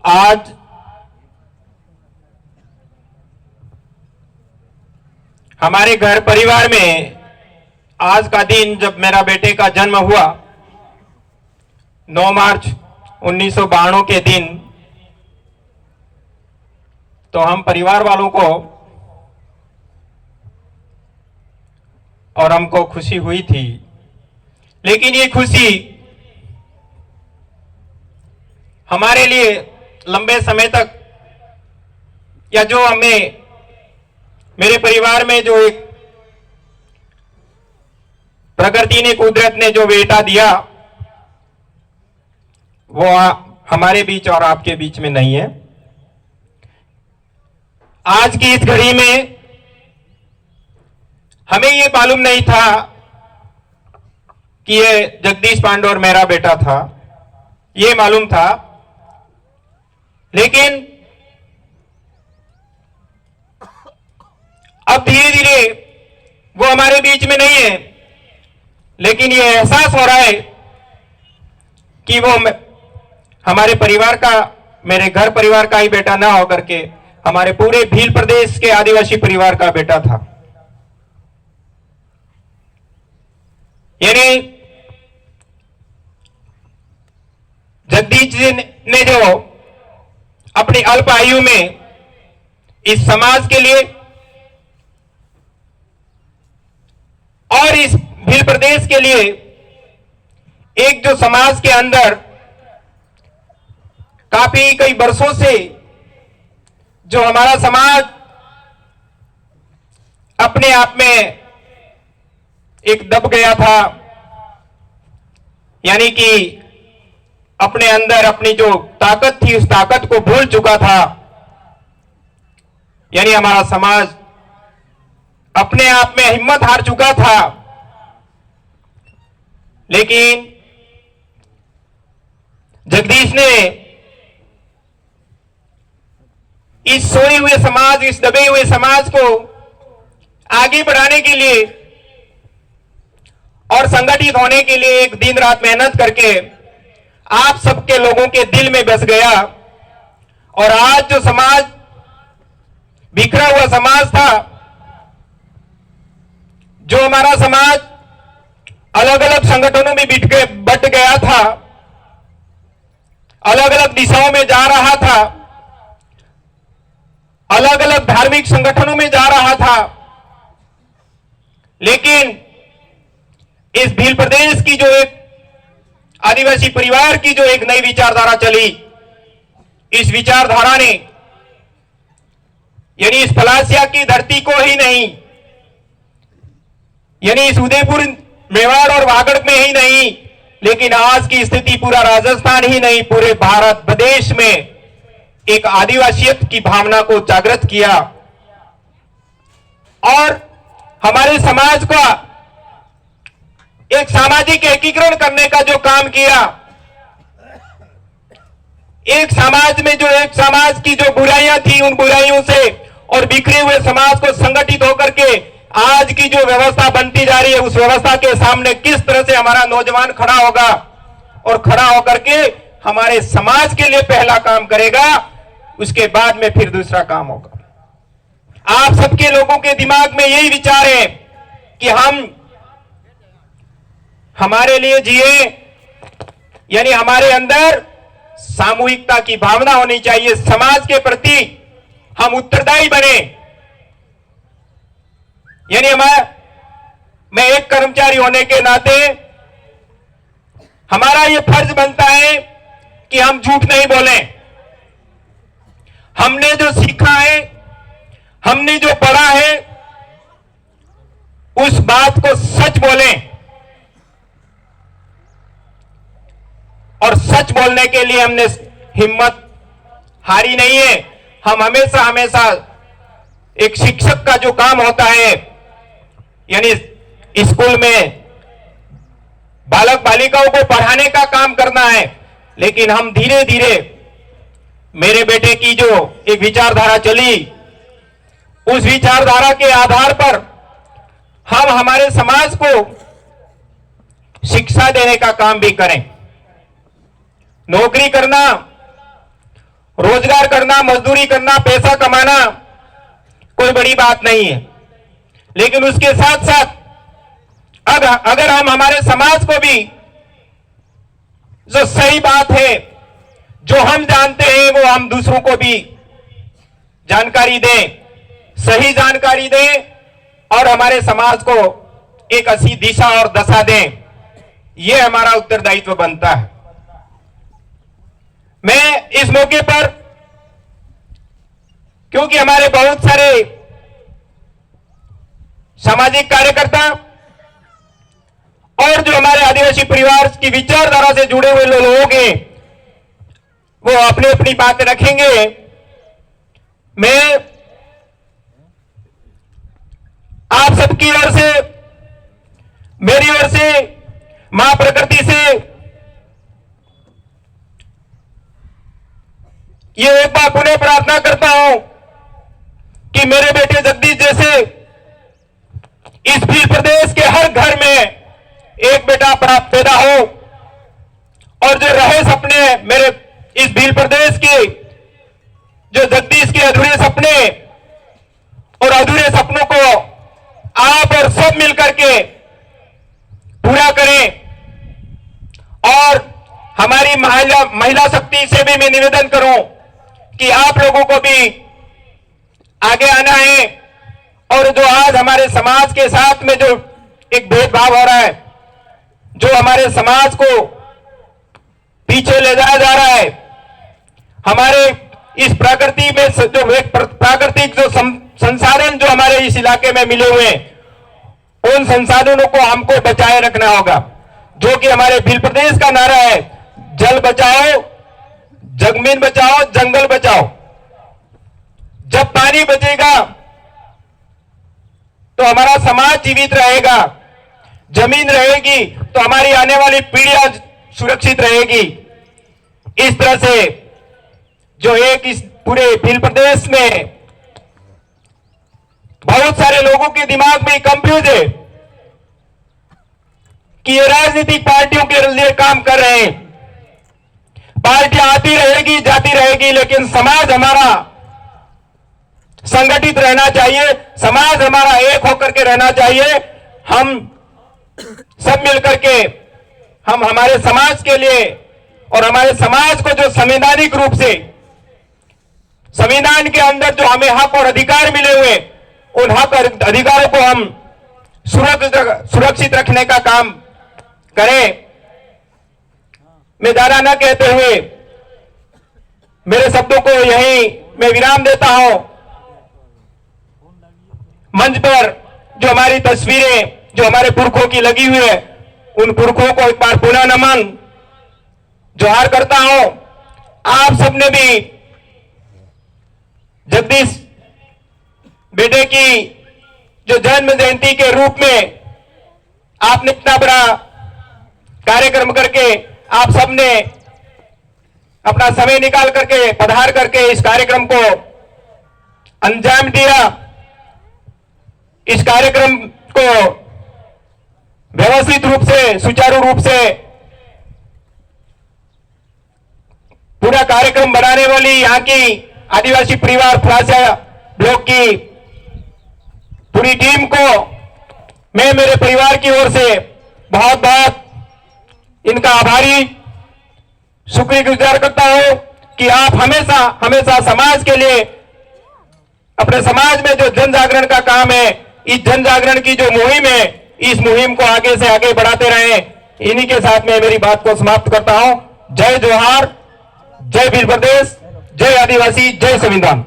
आज हमारे घर परिवार में आज का दिन जब मेरा बेटे का जन्म हुआ 9 मार्च 1992 के दिन, तो हम परिवार वालों को और हमको खुशी हुई थी। लेकिन ये खुशी हमारे लिए लंबे समय तक, या जो हमें मेरे परिवार में जो एक प्रकृति ने, कुदरत ने जो बेटा दिया, वो हमारे बीच और आपके बीच में नहीं है। आज की इस घड़ी में हमें ये मालूम नहीं था कि ये जगदीश पांडे और मेरा बेटा था, ये मालूम था। लेकिन अब धीरे धीरे वो हमारे बीच में नहीं है, लेकिन ये एहसास हो रहा है कि वो हमारे परिवार का, मेरे घर परिवार का ही बेटा ना होकर के हमारे पूरे भील प्रदेश के आदिवासी परिवार का बेटा था। यानी जगदीश जी ने जो अपनी अल्प आयु में इस समाज के लिए और इस भील प्रदेश के लिए एक जो समाज के अंदर काफी कई वर्षों से जो हमारा समाज अपने आप में एक दब गया था, यानी कि अपने अंदर अपनी जो ताकत थी उस ताकत को भूल चुका था। यानी हमारा समाज अपने आप में हिम्मत हार चुका था। लेकिन जगदीश ने इस सोए हुए समाज, इस दबे हुए समाज को आगे बढ़ाने के लिए और संगठित होने के लिए एक दिन रात मेहनत करके आप सबके लोगों के दिल में बस गया। और आज जो समाज, बिखरा हुआ समाज था, जो हमारा समाज अलग अलग संगठनों में बट गया था, अलग अलग दिशाओं में जा रहा था, अलग अलग धार्मिक संगठनों में जा रहा था, लेकिन इस भील प्रदेश की जो एक आदिवासी परिवार की जो एक नई विचारधारा चली, इस विचारधारा ने यानी इस पलासिया की धरती को ही नहीं, यानी इस उदयपुर, मेवाड़ और वागड़ में ही नहीं, लेकिन आज की स्थिति पूरा राजस्थान ही नहीं, पूरे भारत प्रदेश में एक आदिवासियत की भावना को जागृत किया और हमारे समाज का एक सामाजिक एकीकरण करने का जो काम किया। एक समाज में जो एक समाज की जो बुराइयां थी, उन बुराइयों से और बिखरे हुए समाज को संगठित होकर के आज की जो व्यवस्था बनती जा रही है, उस व्यवस्था के सामने किस तरह से हमारा नौजवान खड़ा होगा और खड़ा होकर के हमारे समाज के लिए पहला काम करेगा, उसके बाद में फिर दूसरा काम होगा। आप सबके लोगों के दिमाग में यही विचार है कि हम हमारे लिए जिए, यानी हमारे अंदर सामूहिकता की भावना होनी चाहिए, समाज के प्रति हम उत्तरदायी बने। यानी मैं एक कर्मचारी होने के नाते हमारा यह फर्ज बनता है कि हम झूठ नहीं बोलें। हमने जो सीखा है, हमने जो पढ़ा है, उस बात को सच बोलें। और सच बोलने के लिए हमने हिम्मत हारी नहीं है। हम हमेशा हमेशा एक शिक्षक का जो काम होता है, यानी स्कूल में बालक बालिकाओं को पढ़ाने का काम करना है, लेकिन हम धीरे धीरे मेरे बेटे की जो एक विचारधारा चली, उस विचारधारा के आधार पर हम हमारे समाज को शिक्षा देने का काम भी करें। नौकरी करना रोजगार करना, मजदूरी करना, पैसा कमाना कोई बड़ी बात नहीं है, लेकिन उसके साथ साथ अगर हम हमारे समाज को भी जो सही बात है, जो हम जानते हैं, वो हम दूसरों को भी जानकारी दें, सही जानकारी दें और हमारे समाज को एक अच्छी दिशा और दशा दें, यह हमारा उत्तरदायित्व बनता है। मैं इस मौके पर, क्योंकि हमारे बहुत सारे सामाजिक कार्यकर्ता और जो हमारे आदिवासी परिवार की विचारधारा से जुड़े हुए लोग हैं, वो अपनी अपनी बातें रखेंगे। मैं आप सबकी ओर से, मेरी ओर से, मां प्रकृति से ये एक बार पुनः प्रार्थना करता हूं कि मेरे बेटे जगदीश जैसे इस भील प्रदेश के हर घर में एक बेटा पैदा हो और जो रहे सपने मेरे इस भील प्रदेश के, जो जगदीश के अधूरे सपने और अधूरे सपनों को आप और सब मिलकर के पूरा करें। और हमारी महिला शक्ति से भी मैं निवेदन करूं कि आप लोगों को भी आगे आना है और जो आज हमारे समाज के साथ में जो एक भेदभाव हो रहा है, जो हमारे समाज को पीछे ले जाया जा रहा है, हमारे इस प्रकृति में जो एक प्राकृतिक जो संसाधन जो हमारे इस इलाके में मिले हुए हैं, उन संसाधनों को हमको बचाए रखना होगा, जो कि हमारे भील प्रदेश का नारा है, जल बचाओ, जमीन बचाओ, जंगल बचाओ। जब पानी बचेगा तो हमारा समाज जीवित रहेगा, जमीन रहेगी तो हमारी आने वाली पीढ़ियां सुरक्षित रहेगी। इस तरह से जो एक इस पूरे भील प्रदेश में बहुत सारे लोगों के दिमाग में कंफ्यूज है कि ये राजनीतिक पार्टियों के लिए काम कर रहे हैं। पार्टियां आती रहेगी, जाती रहेगी, लेकिन समाज हमारा संगठित रहना चाहिए, समाज हमारा एक होकर के रहना चाहिए। हम सब मिलकर के हम हमारे समाज के लिए और हमारे समाज को जो संवैधानिक रूप से संविधान के अंदर जो हमें हक और अधिकार मिले हुए, उन हक और अधिकारों को हम सुरक्षित रखने का काम करें। मैं ज्यादा न कहते हुए मेरे शब्दों को यहीं मैं विराम देता हूं। मंच पर जो हमारी तस्वीरें जो हमारे पुरखों की लगी हुई है, उन पुरखों को एक बार पुनः नमन जोहार करता हूं। आप सबने भी जगदीश बेटे की जो जन्म जयंती के रूप में आपने इतना बड़ा कार्यक्रम करके आप सबने अपना समय निकाल करके पधार करके इस कार्यक्रम को अंजाम दिया। इस कार्यक्रम को व्यवस्थित रूप से, सुचारू रूप से पूरा कार्यक्रम बनाने वाली यहाँ की आदिवासी परिवार फुलासिया ब्लॉक की पूरी टीम को मैं मेरे परिवार की ओर से बहुत बहुत इनका आभारी शुक्रगुजार करता हूं कि आप हमेशा हमेशा समाज के लिए, अपने समाज में जो जन जागरण का काम है, इस जन जागरण की जो मुहिम है, इस मुहिम को आगे से आगे बढ़ाते रहें। इन्हीं के साथ मैं मेरी बात को समाप्त करता हूं। जय जोहार, जय भील प्रदेश, जय आदिवासी, जय संविधान।